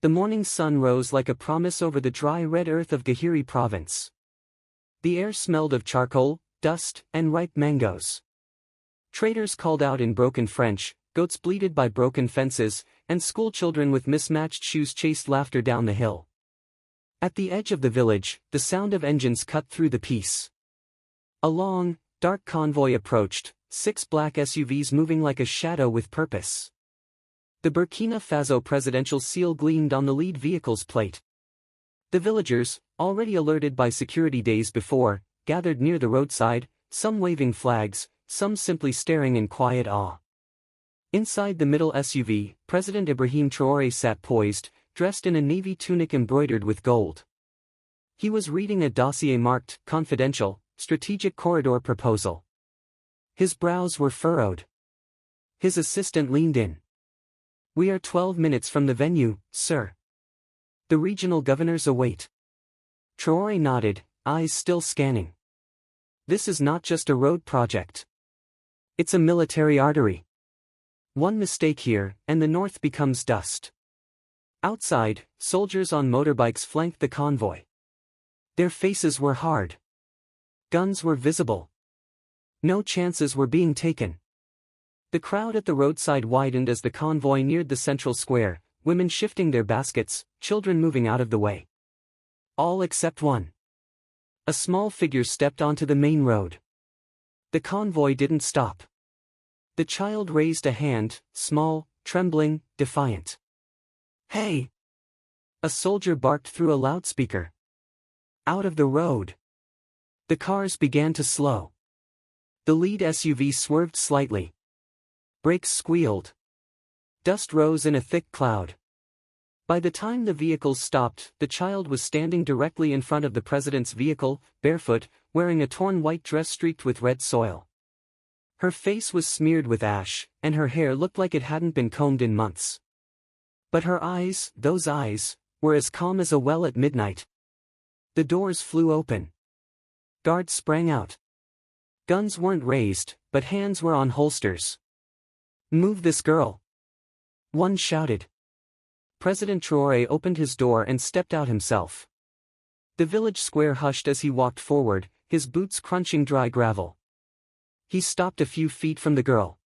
The morning sun rose like a promise over the dry red earth of Gahiri province. The air smelled of charcoal, dust, and ripe mangoes. Traders called out in broken French, goats bleated by broken fences, and schoolchildren with mismatched shoes chased laughter down the hill. At the edge of the village, the sound of engines cut through the peace. A long, dark convoy approached, 6 black SUVs moving like a shadow with purpose. The Burkina Faso presidential seal gleamed on the lead vehicle's plate. The villagers, already alerted by security days before, gathered near the roadside, some waving flags, some simply staring in quiet awe. Inside the middle SUV, President Ibrahim Traoré sat poised, dressed in a navy tunic embroidered with gold. He was reading a dossier marked, "Confidential, Strategic Corridor Proposal." His brows were furrowed. His assistant leaned in. "We are 12 minutes from the venue, sir. The regional governors await." Traoré nodded, eyes still scanning. "This is not just a road project. It's a military artery. One mistake here, and the north becomes dust." Outside, soldiers on motorbikes flanked the convoy. Their faces were hard. Guns were visible. No chances were being taken. The crowd at the roadside widened as the convoy neared the central square, women shifting their baskets, children moving out of the way. All except one. A small figure stepped onto the main road. The convoy didn't stop. The child raised a hand, small, trembling, defiant. "Hey!" A soldier barked through a loudspeaker. "Out of the road!" The cars began to slow. The lead SUV swerved slightly. Brakes squealed. Dust rose in a thick cloud. By the time the vehicles stopped, the child was standing directly in front of the president's vehicle, barefoot, wearing a torn white dress streaked with red soil. Her face was smeared with ash, and her hair looked like it hadn't been combed in months. But her eyes, those eyes, were as calm as a well at midnight. The doors flew open. Guards sprang out. Guns weren't raised, but hands were on holsters. "Move this girl!" one shouted. President Traoré opened his door and stepped out himself. The village square hushed as he walked forward, his boots crunching dry gravel. He stopped a few feet from the girl.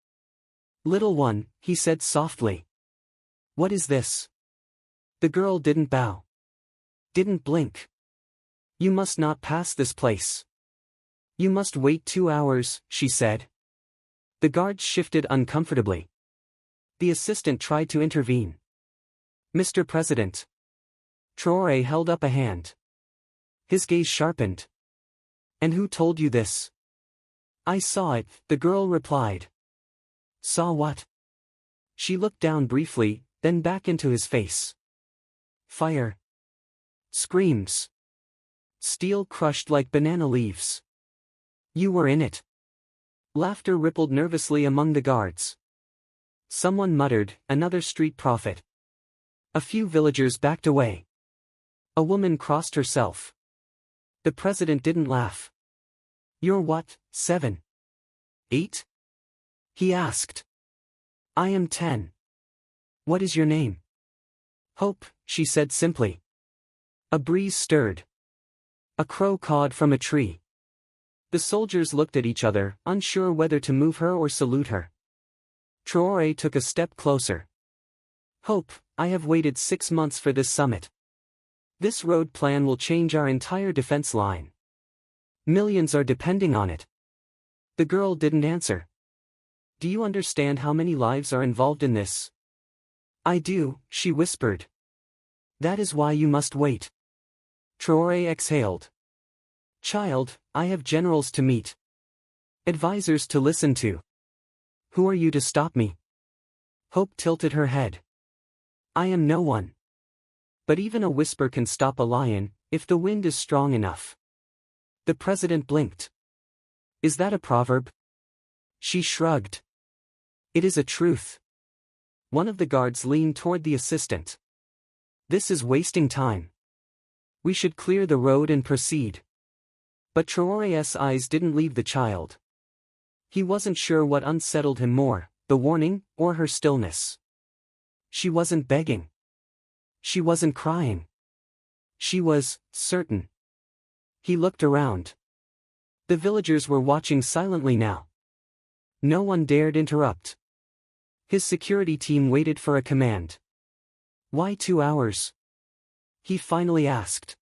"Little one," he said softly. "What is this?" The girl didn't bow. Didn't blink. "You must not pass this place. You must wait 2 hours," she said. The guards shifted uncomfortably. The assistant tried to intervene. "Mr. President." Traoré held up a hand. His gaze sharpened. "And who told you this?" "I saw it," the girl replied. "Saw what?" She looked down briefly, then back into his face. "Fire. Screams. Steel crushed like banana leaves. You were in it." Laughter rippled nervously among the guards. Someone muttered, "Another street prophet." A few villagers backed away. A woman crossed herself. The president didn't laugh. "You're what, 7? 8? He asked. "I am 10. What is your name?" "Hope," she said simply. A breeze stirred. A crow cawed from a tree. The soldiers looked at each other, unsure whether to move her or salute her. Traoré took a step closer. "Hope, I have waited 6 months for this summit. This road plan will change our entire defense line. Millions are depending on it." The girl didn't answer. "Do you understand how many lives are involved in this?" "I do," she whispered. "That is why you must wait." Traoré exhaled. "Child, I have generals to meet. Advisors to listen to. Who are you to stop me?" Hope tilted her head. "I am no one. But even a whisper can stop a lion, if the wind is strong enough." The president blinked. "Is that a proverb?" She shrugged. "It is a truth." One of the guards leaned toward the assistant. "This is wasting time. We should clear the road and proceed." But Traoré's eyes didn't leave the child. He wasn't sure what unsettled him more, the warning, or her stillness. She wasn't begging. She wasn't crying. She was certain. He looked around. The villagers were watching silently now. No one dared interrupt. His security team waited for a command. Why 2 hours? He finally asked.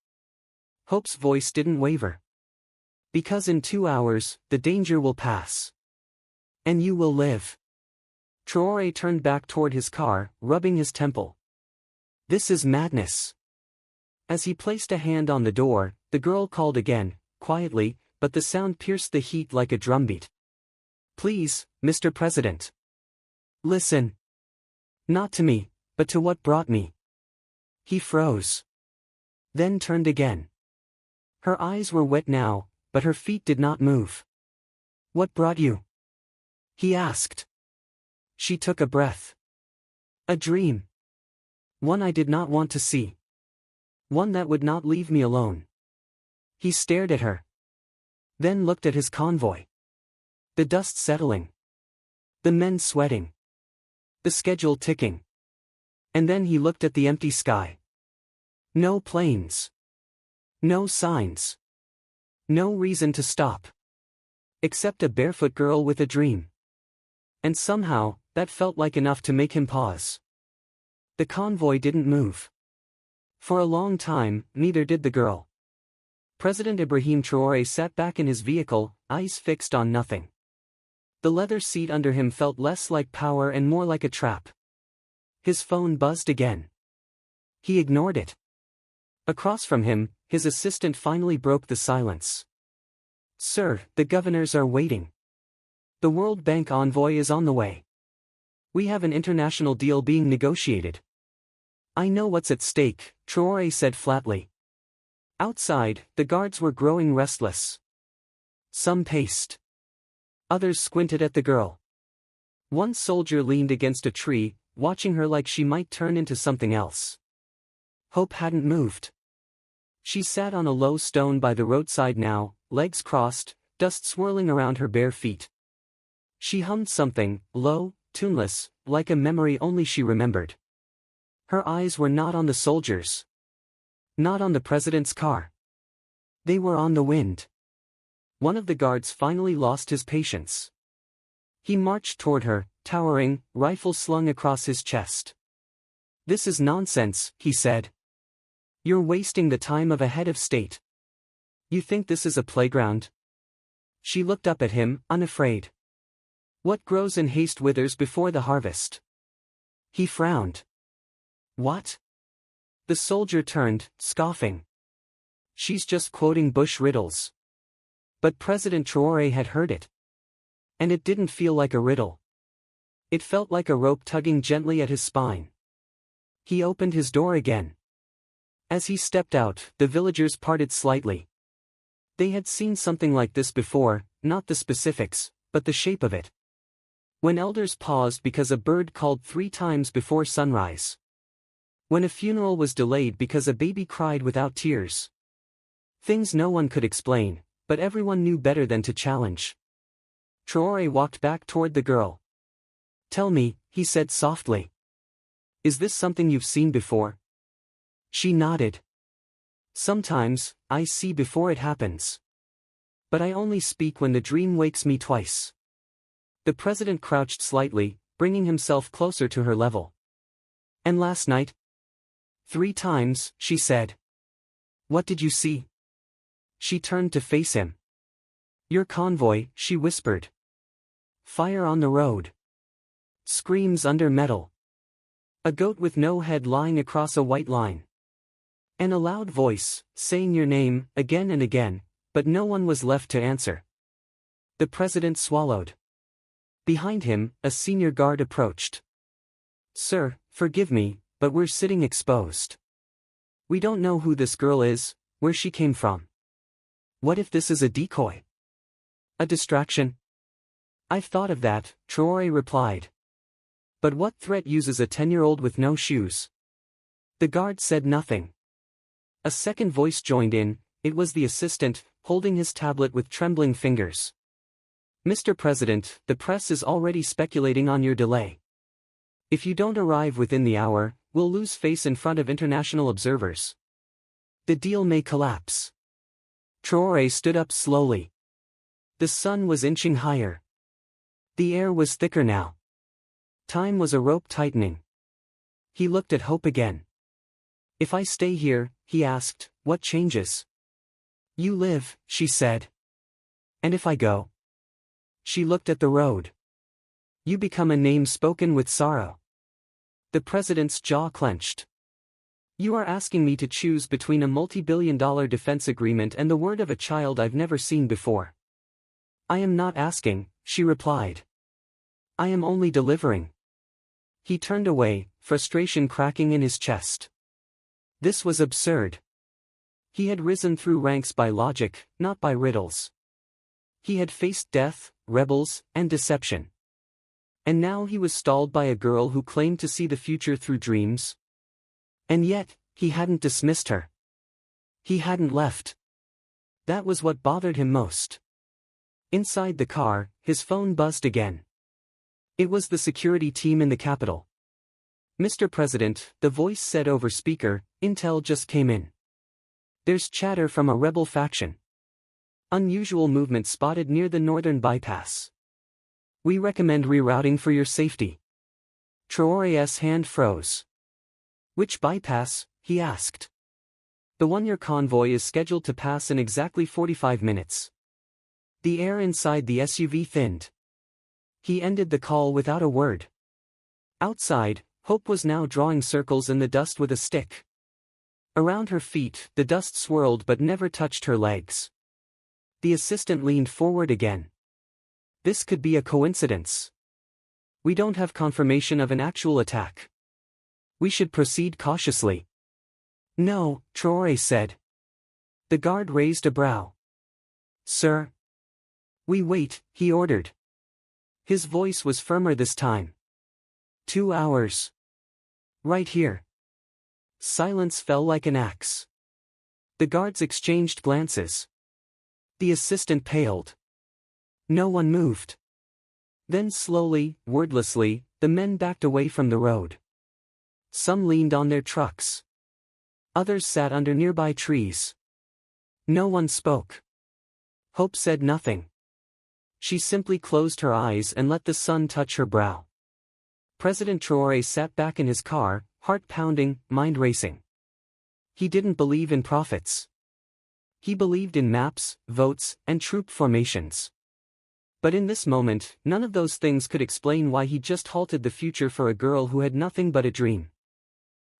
Hope's voice didn't waver. Because in 2 hours, the danger will pass. And you will live. Traoré turned back toward his car, rubbing his temple. This is madness. As he placed a hand on the door, the girl called again, quietly, but the sound pierced the heat like a drumbeat. Please, Mr. President. Listen. Not to me, but to what brought me. He froze. Then turned again. Her eyes were wet now, but her feet did not move. What brought you? He asked. She took a breath. A dream. One I did not want to see. One that would not leave me alone. He stared at her. Then looked at his convoy. The dust settling. The men sweating. The schedule ticking. And then he looked at the empty sky. No planes. No signs. No reason to stop. Except a barefoot girl with a dream. And somehow, that felt like enough to make him pause. The convoy didn't move. For a long time, neither did the girl. President Ibrahim Traoré sat back in his vehicle, eyes fixed on nothing. The leather seat under him felt less like power and more like a trap. His phone buzzed again. He ignored it. Across from him, his assistant finally broke the silence. Sir, the governors are waiting. The World Bank envoy is on the way. We have an international deal being negotiated. I know what's at stake, Traoré said flatly. Outside, the guards were growing restless. Some paced. Others squinted at the girl. One soldier leaned against a tree, watching her like she might turn into something else. Hope hadn't moved. She sat on a low stone by the roadside now, legs crossed, dust swirling around her bare feet. She hummed something, low, tuneless, like a memory only she remembered. Her eyes were not on the soldiers. Not on the president's car. They were on the wind. One of the guards finally lost his patience. He marched toward her, towering, rifle slung across his chest. This is nonsense, he said. You're wasting the time of a head of state. You think this is a playground? She looked up at him, unafraid. What grows in haste withers before the harvest. He frowned. What? The soldier turned, scoffing. She's just quoting Bush riddles. But President Traoré had heard it. And it didn't feel like a riddle. It felt like a rope tugging gently at his spine. He opened his door again. As he stepped out, the villagers parted slightly. They had seen something like this before, not the specifics, but the shape of it. When elders paused because a bird called 3 times before sunrise. When a funeral was delayed because a baby cried without tears. Things no one could explain, but everyone knew better than to challenge. Traoré walked back toward the girl. Tell me, he said softly. Is this something you've seen before? She nodded. Sometimes, I see before it happens. But I only speak when the dream wakes me twice. The president crouched slightly, bringing himself closer to her level. And last night? 3 times, she said. What did you see? She turned to face him. Your convoy, she whispered. Fire on the road. Screams under metal. A goat with no head lying across a white line. And a loud voice, saying your name, again and again, but no one was left to answer. The president swallowed. Behind him, a senior guard approached. Sir, forgive me, but we're sitting exposed. We don't know who this girl is, where she came from. What if this is a decoy? A distraction? I've thought of that, Traoré replied. But what threat uses a 10-year-old with no shoes? The guard said nothing. A second voice joined in, it was the assistant, holding his tablet with trembling fingers. Mr. President, the press is already speculating on your delay. If you don't arrive within the hour, we'll lose face in front of international observers. The deal may collapse. Traoré stood up slowly. The sun was inching higher. The air was thicker now. Time was a rope tightening. He looked at Hope again. If I stay here, he asked, what changes? You live, she said. And if I go? She looked at the road. You become a name spoken with sorrow. The president's jaw clenched. You are asking me to choose between a multi-billion-dollar defense agreement and the word of a child I've never seen before. I am not asking, she replied. I am only delivering. He turned away, frustration cracking in his chest. This was absurd. He had risen through ranks by logic, not by riddles. He had faced death, rebels, and deception. And now he was stalled by a girl who claimed to see the future through dreams. And yet, he hadn't dismissed her. He hadn't left. That was what bothered him most. Inside the car, his phone buzzed again. It was the security team in the capital. Mr. President, the voice said over speaker, intel just came in. There's chatter from a rebel faction. Unusual movement spotted near the northern bypass. We recommend rerouting for your safety. Traoré's hand froze. Which bypass? He asked. The one your convoy is scheduled to pass in exactly 45 minutes. The air inside the SUV thinned. He ended the call without a word. Outside, Hope was now drawing circles in the dust with a stick. Around her feet, the dust swirled but never touched her legs. The assistant leaned forward again. This could be a coincidence. We don't have confirmation of an actual attack. We should proceed cautiously. No, Traoré said. The guard raised a brow. Sir? We wait, he ordered. His voice was firmer this time. 2 hours. Right here. Silence fell like an axe. The guards exchanged glances. The assistant paled. No one moved. Then slowly, wordlessly, the men backed away from the road. Some leaned on their trucks. Others sat under nearby trees. No one spoke. Hope said nothing. She simply closed her eyes and let the sun touch her brow. President Traoré sat back in his car, heart pounding, mind racing. He didn't believe in prophets. He believed in maps, votes, and troop formations. But in this moment, none of those things could explain why he just halted the future for a girl who had nothing but a dream.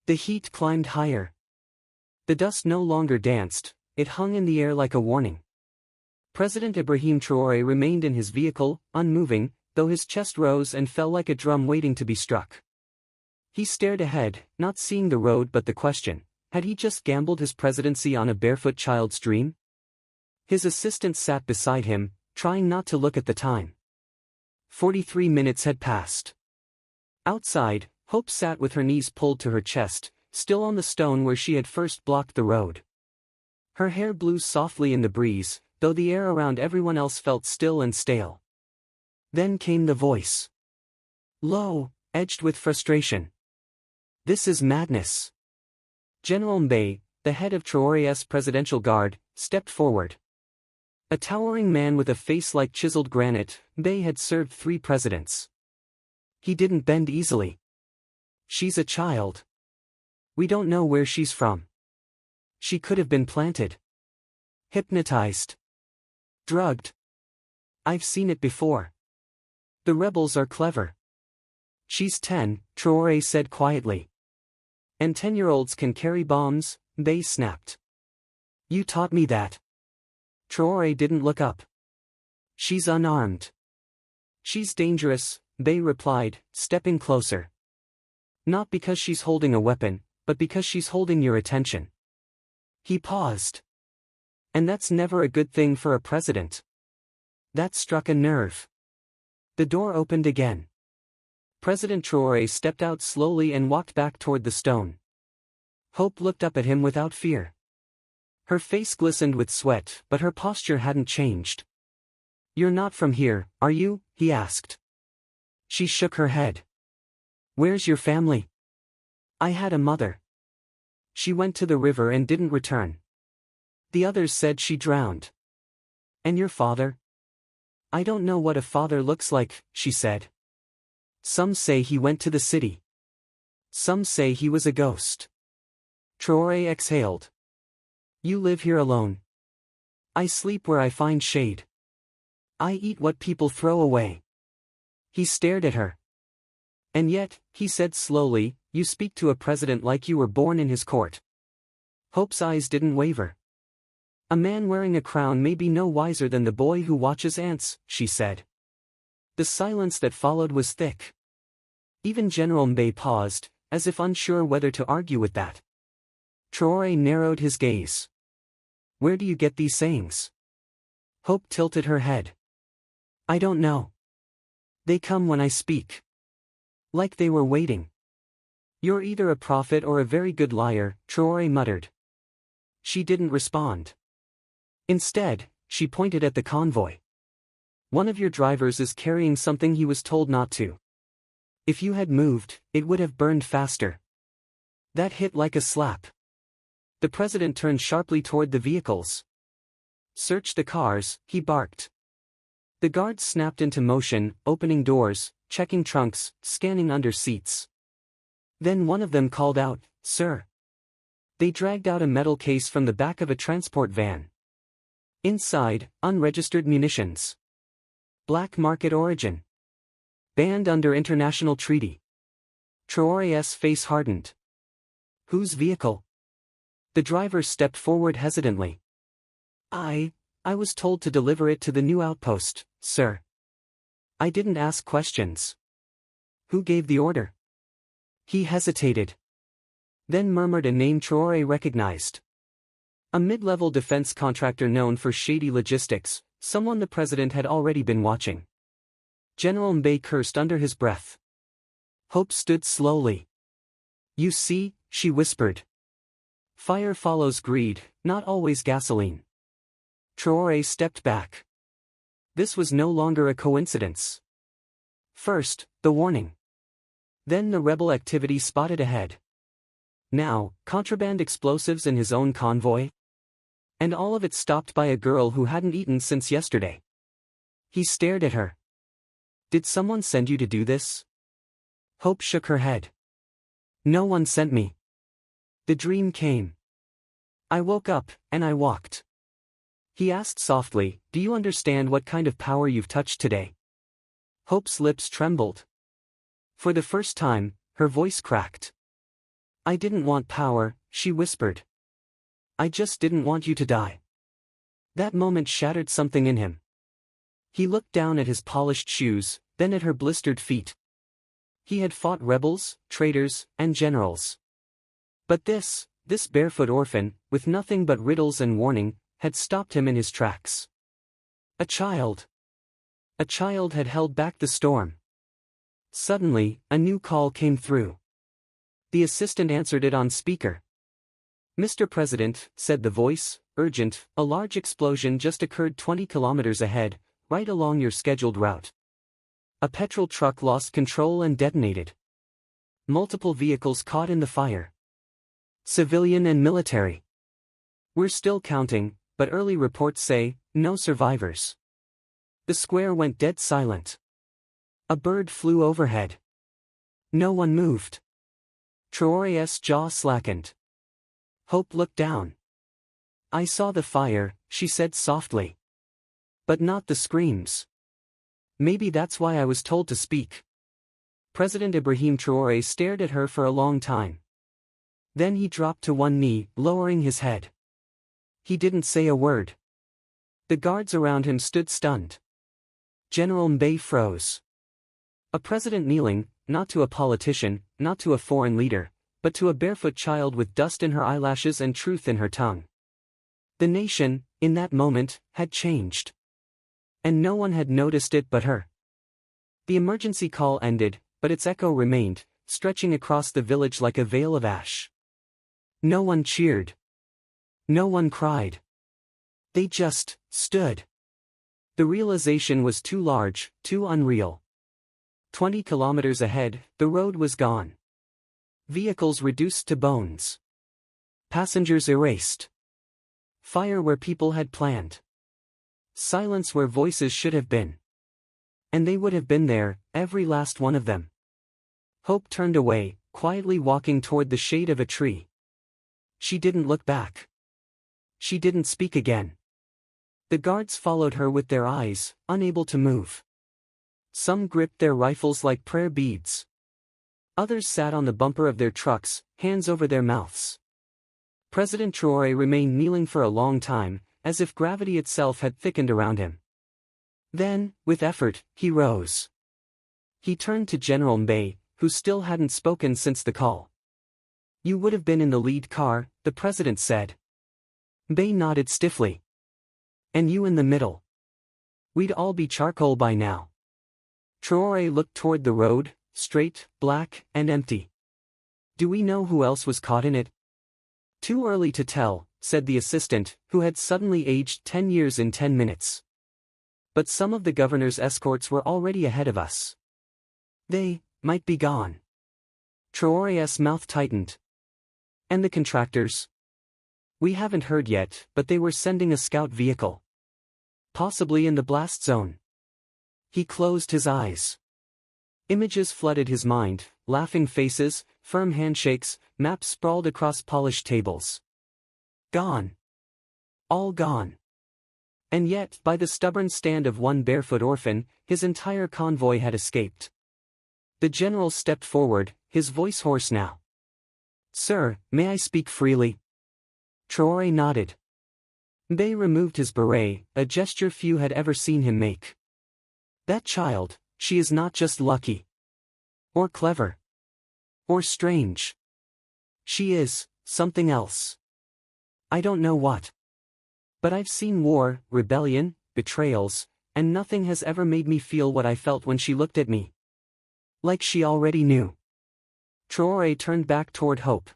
The heat climbed higher. The dust no longer danced, it hung in the air like a warning. President Ibrahim Traoré remained in his vehicle, unmoving, though his chest rose and fell like a drum waiting to be struck. He stared ahead, not seeing the road but the question, had he just gambled his presidency on a barefoot child's dream? His assistant sat beside him, trying not to look at the time. 43 minutes had passed. Outside, Hope sat with her knees pulled to her chest, still on the stone where she had first blocked the road. Her hair blew softly in the breeze, though the air around everyone else felt still and stale. Then came the voice. Low, edged with frustration. This is madness. General Mbaye, the head of Traoré's presidential guard, stepped forward. A towering man with a face like chiseled granite, Mbaye had served 3 presidents. He didn't bend easily. She's a child. We don't know where she's from. She could have been planted. Hypnotized. Drugged. I've seen it before. The rebels are clever. She's 10, Traoré said quietly. And 10-year-olds can carry bombs, Mbaye snapped. You taught me that. Traoré didn't look up. She's unarmed. She's dangerous, Mbaye replied, stepping closer. Not because she's holding a weapon, but because she's holding your attention. He paused. And that's never a good thing for a president. That struck a nerve. The door opened again. President Traoré stepped out slowly and walked back toward the stone. Hope looked up at him without fear. Her face glistened with sweat, but her posture hadn't changed. You're not from here, are you? He asked. She shook her head. Where's your family? I had a mother. She went to the river and didn't return. The others said she drowned. And your father? I don't know what a father looks like, she said. Some say he went to the city. Some say he was a ghost. Traoré exhaled. You live here alone. I sleep where I find shade. I eat what people throw away. He stared at her. And yet, he said slowly, you speak to a president like you were born in his court. Hope's eyes didn't waver. A man wearing a crown may be no wiser than the boy who watches ants, she said. The silence that followed was thick. Even General Mbaye paused, as if unsure whether to argue with that. Traoré narrowed his gaze. Where do you get these sayings? Hope tilted her head. I don't know. They come when I speak. Like they were waiting. You're either a prophet or a very good liar, Traoré muttered. She didn't respond. Instead, she pointed at the convoy. One of your drivers is carrying something he was told not to. If you had moved, it would have burned faster. That hit like a slap. The president turned sharply toward the vehicles. Search the cars, he barked. The guards snapped into motion, opening doors, checking trunks, scanning under seats. Then one of them called out, Sir. They dragged out a metal case from the back of a transport van. Inside, unregistered munitions. Black market origin. Banned under international treaty. Traoré's face hardened. Whose vehicle? The driver stepped forward hesitantly. I was told to deliver it to the new outpost, sir. I didn't ask questions. Who gave the order? He hesitated. Then murmured a name Traoré recognized. A mid-level defense contractor known for shady logistics, someone the president had already been watching. General Mbaye cursed under his breath. Hope stood slowly. You see, she whispered. Fire follows greed, not always gasoline. Traoré stepped back. This was no longer a coincidence. First, the warning. Then the rebel activity spotted ahead. Now, contraband explosives in his own convoy? And all of it stopped by a girl who hadn't eaten since yesterday. He stared at her. Did someone send you to do this? Hope shook her head. No one sent me. The dream came. I woke up, and I walked. He asked softly, do you understand what kind of power you've touched today? Hope's lips trembled. For the first time, her voice cracked. I didn't want power, she whispered. I just didn't want you to die. That moment shattered something in him. He looked down at his polished shoes, then at her blistered feet. He had fought rebels, traitors, and generals. But this barefoot orphan, with nothing but riddles and warning, had stopped him in his tracks. A child. A child had held back the storm. Suddenly, a new call came through. The assistant answered it on speaker. Mr. President, said the voice, urgent, a large explosion just occurred 20 kilometers ahead, right along your scheduled route. A petrol truck lost control and detonated. Multiple vehicles caught in the fire. Civilian and military. We're still counting, but early reports say, no survivors. The square went dead silent. A bird flew overhead. No one moved. Traoré's jaw slackened. Hope looked down. I saw the fire, she said softly. But not the screams. Maybe that's why I was told to speak. President Ibrahim Traoré stared at her for a long time. Then he dropped to one knee, lowering his head. He didn't say a word. The guards around him stood stunned. General Mbaye froze. A president kneeling, not to a politician, not to a foreign leader, but to a barefoot child with dust in her eyelashes and truth in her tongue. The nation, in that moment, had changed. And no one had noticed it but her. The emergency call ended, but its echo remained, stretching across the village like a veil of ash. No one cheered. No one cried. They just stood. The realization was too large, too unreal. 20 kilometers ahead, the road was gone. Vehicles reduced to bones. Passengers erased. Fire where people had planned. Silence where voices should have been. And they would have been there, every last one of them. Hope turned away, quietly walking toward the shade of a tree. She didn't look back. She didn't speak again. The guards followed her with their eyes, unable to move. Some gripped their rifles like prayer beads. Others sat on the bumper of their trucks, hands over their mouths. President Traoré remained kneeling for a long time, as if gravity itself had thickened around him. Then, with effort, he rose. He turned to General Mbaye, who still hadn't spoken since the call. "You would have been in the lead car," the president said. Mbaye nodded stiffly. "And you in the middle. We'd all be charcoal by now." Traoré looked toward the road, straight, black, and empty. "Do we know who else was caught in it?" "Too early to tell," said the assistant, who had suddenly aged 10 years in 10 minutes. "But some of the governor's escorts were already ahead of us. They might be gone." Traoré's mouth tightened. "And the contractors?" "We haven't heard yet, but they were sending a scout vehicle. Possibly in the blast zone." He closed his eyes. Images flooded his mind, laughing faces, firm handshakes, maps sprawled across polished tables. Gone. All gone. And yet, by the stubborn stand of one Barefoot Orphan, his entire convoy had escaped. The general stepped forward, his voice hoarse now. "Sir, may I speak freely?" Traoré nodded. Mbaye removed his beret, a gesture few had ever seen him make. "That child, she is not just lucky. Or clever. Or strange. She is something else. I don't know what. But I've seen war, rebellion, betrayals, and nothing has ever made me feel what I felt when she looked at me. Like she already knew." Traoré turned back toward Hope.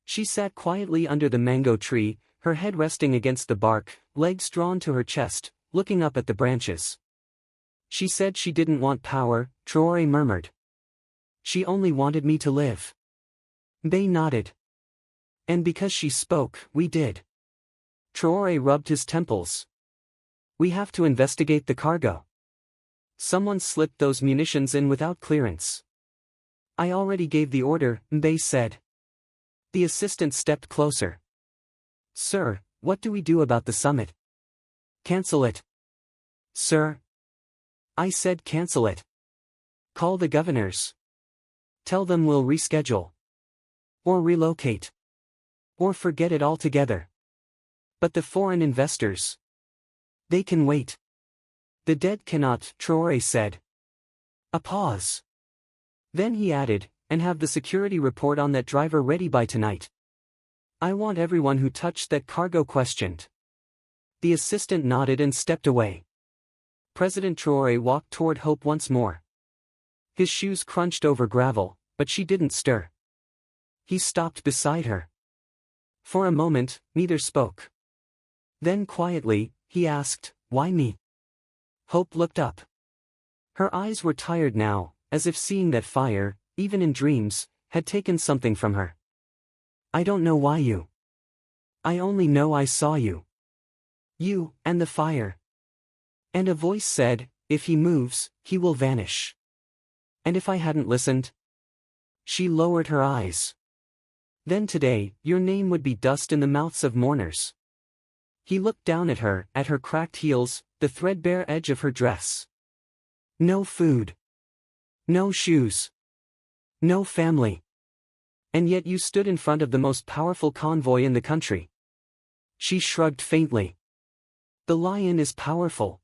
She sat quietly under the mango tree, her head resting against the bark, legs drawn to her chest, looking up at the branches. "She said she didn't want power," Traoré murmured. "She only wanted me to live." Mbaye nodded. "And because she spoke, we did." Traoré rubbed his temples. "We have to investigate the cargo. Someone slipped those munitions in without clearance." "I already gave the order," Mbaye said. The assistant stepped closer. "Sir, what do we do about the summit?" "Cancel it." "Sir?" "I said cancel it. Call the governors. Tell them we'll reschedule. Or relocate. Or forget it altogether. But the foreign investors. They can wait. The dead cannot," Traoré said. A pause. Then he added, "And have the security report on that driver ready by tonight. I want everyone who touched that cargo questioned." The assistant nodded and stepped away. President Traoré walked toward Hope once more. His shoes crunched over gravel, but she didn't stir. He stopped beside her. For a moment, neither spoke. Then quietly, he asked, "Why me?" Hope looked up. Her eyes were tired now, as if seeing that fire, even in dreams, had taken something from her. "I don't know why you. I only know I saw you. You, and the fire." And a voice said, "If he moves, he will vanish. And if I hadn't listened?" She lowered her eyes. "Then today, your name would be dust in the mouths of mourners." He looked down at her cracked heels, the threadbare edge of her dress. "No food. No shoes. No family. And yet you stood in front of the most powerful convoy in the country." She shrugged faintly. "The lion is powerful.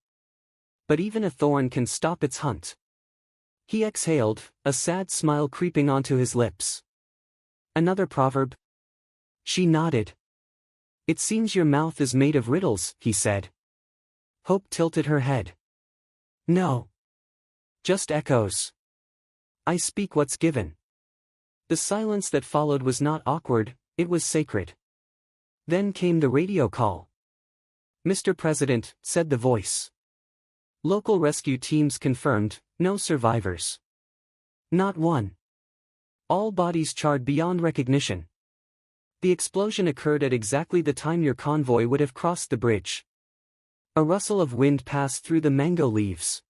But even a thorn can stop its hunt." He exhaled, a sad smile creeping onto his lips. "Another proverb?" She nodded. "It seems your mouth is made of riddles," he said. Hope tilted her head. "No. Just echoes. I speak what's given." The silence that followed was not awkward, it was sacred. Then came the radio call. "Mr. President," said the voice. "Local rescue teams confirmed, no survivors. Not one." all bodies charred beyond recognition. The explosion occurred at exactly the time your convoy would have crossed the bridge. A rustle of wind passed through the mango leaves.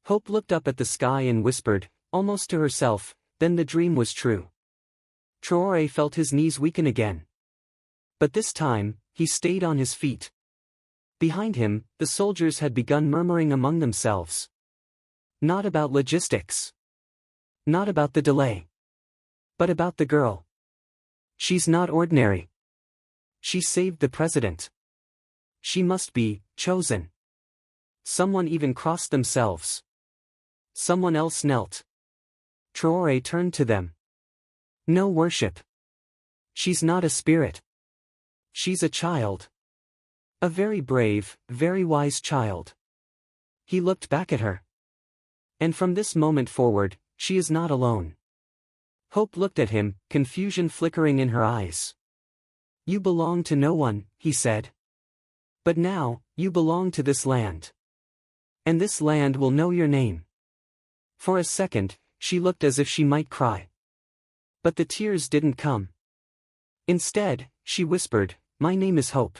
Hope looked up at the sky and whispered, almost to herself, then the dream was true. Traoré felt his knees weaken again. But this time, he stayed on his feet. Behind him, the soldiers had begun murmuring among themselves. Not about logistics. Not about the delay. But about the girl. She's not ordinary. She saved the president. She must be chosen. Someone even crossed themselves. Someone else knelt. Traoré turned to them. No worship. She's not a spirit. She's a child. A very brave, very wise child. He looked back at her. And from this moment forward, she is not alone. Hope looked at him, confusion flickering in her eyes. You belong to no one, he said. But now, you belong to this land. And this land will know your name. For a second, she looked as if she might cry. But the tears didn't come. Instead, she whispered, My name is Hope.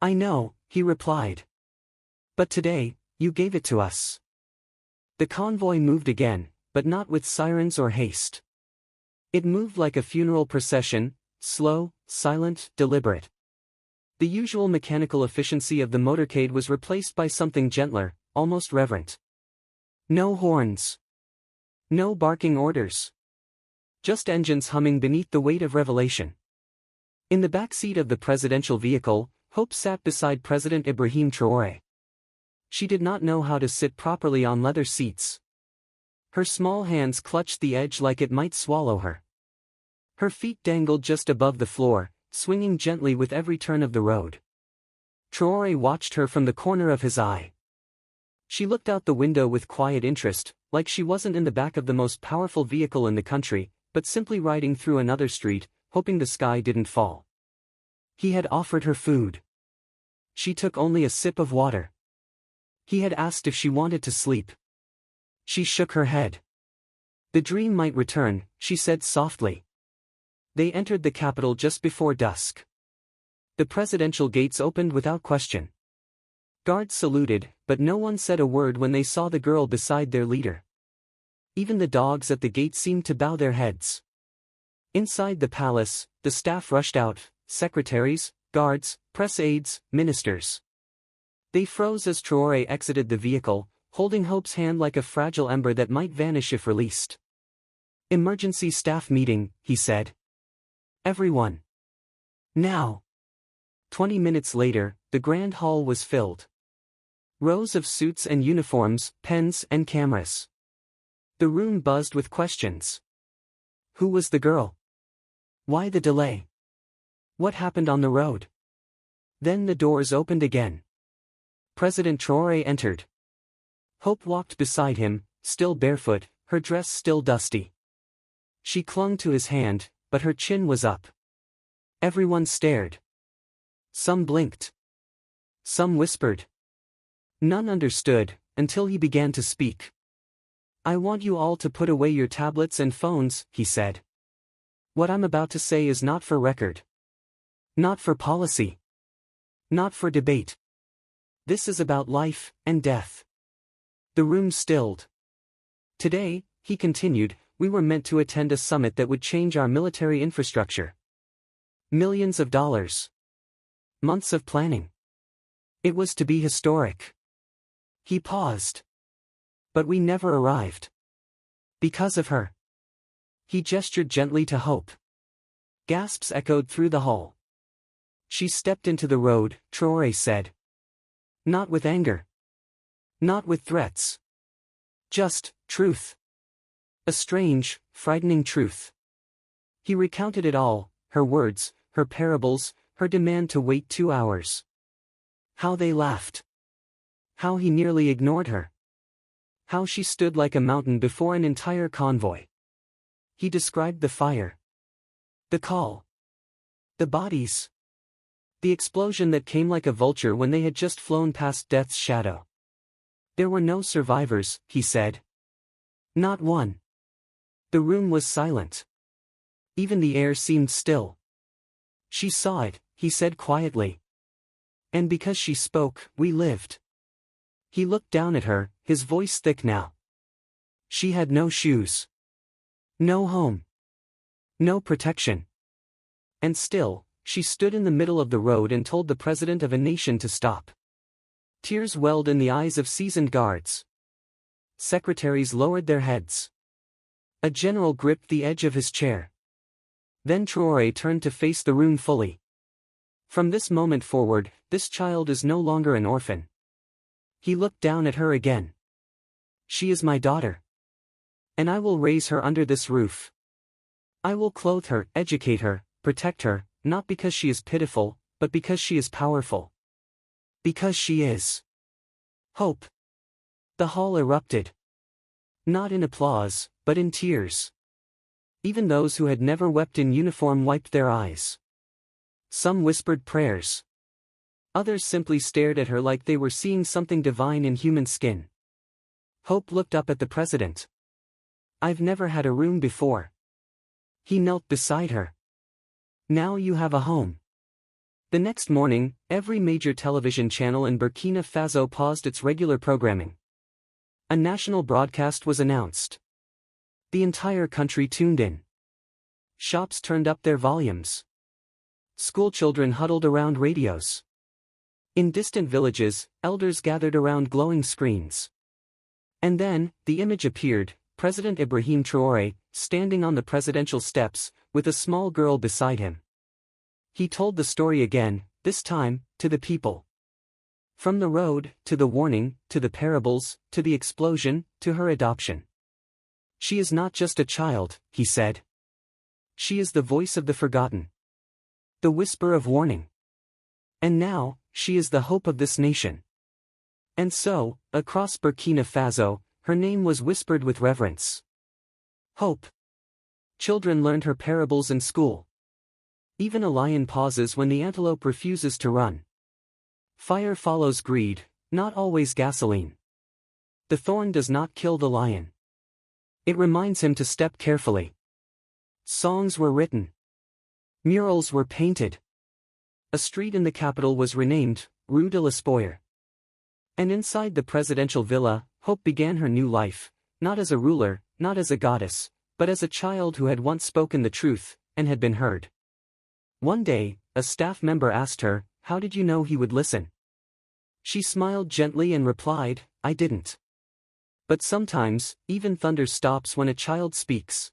I know, he replied. But today, you gave it to us. The convoy moved again, but not with sirens or haste. It moved like a funeral procession, slow, silent, deliberate. The usual mechanical efficiency of the motorcade was replaced by something gentler, almost reverent. No horns. No barking orders. Just engines humming beneath the weight of revelation. In the back seat of the presidential vehicle, Hope sat beside President Ibrahim Traoré. She did not know how to sit properly on leather seats. Her small hands clutched the edge like it might swallow her. Her feet dangled just above the floor, swinging gently with every turn of the road. Traoré watched her from the corner of his eye. She looked out the window with quiet interest, like she wasn't in the back of the most powerful vehicle in the country, but simply riding through another street, hoping the sky didn't fall. He had offered her food. She took only a sip of water. He had asked if she wanted to sleep. She shook her head. The dream might return, she said softly. They entered the capital just before dusk. The presidential gates opened without question. Guards saluted, but no one said a word when they saw the girl beside their leader. Even the dogs at the gate seemed to bow their heads. Inside the palace, the staff rushed out, secretaries, guards, press aides, ministers. They froze as Traoré exited the vehicle, holding Hope's hand like a fragile ember that might vanish if released. Emergency staff meeting, he said. Everyone. Now. 20 minutes later, the grand hall was filled. Rows of suits and uniforms, pens and cameras. The room buzzed with questions. Who was the girl? Why the delay? What happened on the road? Then the doors opened again. President Traoré entered. Hope walked beside him, still barefoot, her dress still dusty. She clung to his hand, but her chin was up. Everyone stared. Some blinked. Some whispered. None understood, until he began to speak. I want you all to put away your tablets and phones, he said. What I'm about to say is not for record. Not for policy. Not for debate. This is about life and death. The room stilled. Today, he continued, we were meant to attend a summit that would change our military infrastructure. Millions of dollars. Months of planning. It was to be historic. He paused. But we never arrived. Because of her. He gestured gently to Hope. Gasps echoed through the hall. She stepped into the road, Traoré said. Not with anger. Not with threats. Just truth. A strange, frightening truth. He recounted it all, her words, her parables, her demand to wait 2 hours. How they laughed. How he nearly ignored her. How she stood like a mountain before an entire convoy. He described the fire. The call. The bodies. The explosion that came like a vulture when they had just flown past death's shadow. There were no survivors, he said. Not one. The room was silent. Even the air seemed still. She saw it, he said quietly. And because she spoke, we lived. He looked down at her, his voice thick now. She had no shoes. No home. No protection. And still, she stood in the middle of the road and told the president of a nation to stop. Tears welled in the eyes of seasoned guards. Secretaries lowered their heads. A general gripped the edge of his chair. Then Traoré turned to face the room fully. From this moment forward, this child is no longer an orphan. He looked down at her again. She is my daughter. And I will raise her under this roof. I will clothe her, educate her, protect her, not because she is pitiful, but because she is powerful. Because she is hope. The hall erupted. Not in applause, but in tears. Even those who had never wept in uniform wiped their eyes. Some whispered prayers. Others simply stared at her like they were seeing something divine in human skin. Hope looked up at the president. I've never had a room before. He knelt beside her. Now you have a home. The next morning, every major television channel in Burkina Faso paused its regular programming. A national broadcast was announced. The entire country tuned in. Shops turned up their volumes. Schoolchildren huddled around radios. In distant villages, elders gathered around glowing screens. And then, the image appeared, President Ibrahim Traoré, standing on the presidential steps, with a small girl beside him. He told the story again, this time, to the people. From the road, to the warning, to the parables, to the explosion, to her adoption. She is not just a child, he said. She is the voice of the forgotten. The whisper of warning. And now, she is the hope of this nation. And so, across Burkina Faso, her name was whispered with reverence. Hope. Children learned her parables in school. Even a lion pauses when the antelope refuses to run. Fire follows greed, not always gasoline. The thorn does not kill the lion. It reminds him to step carefully. Songs were written. Murals were painted. A street in the capital was renamed Rue de l'Espoir. And inside the presidential villa, Hope began her new life, not as a ruler, not as a goddess, but as a child who had once spoken the truth, and had been heard. One day, a staff member asked her, "How did you know he would listen?" She smiled gently and replied, "I didn't. But sometimes, even thunder stops when a child speaks."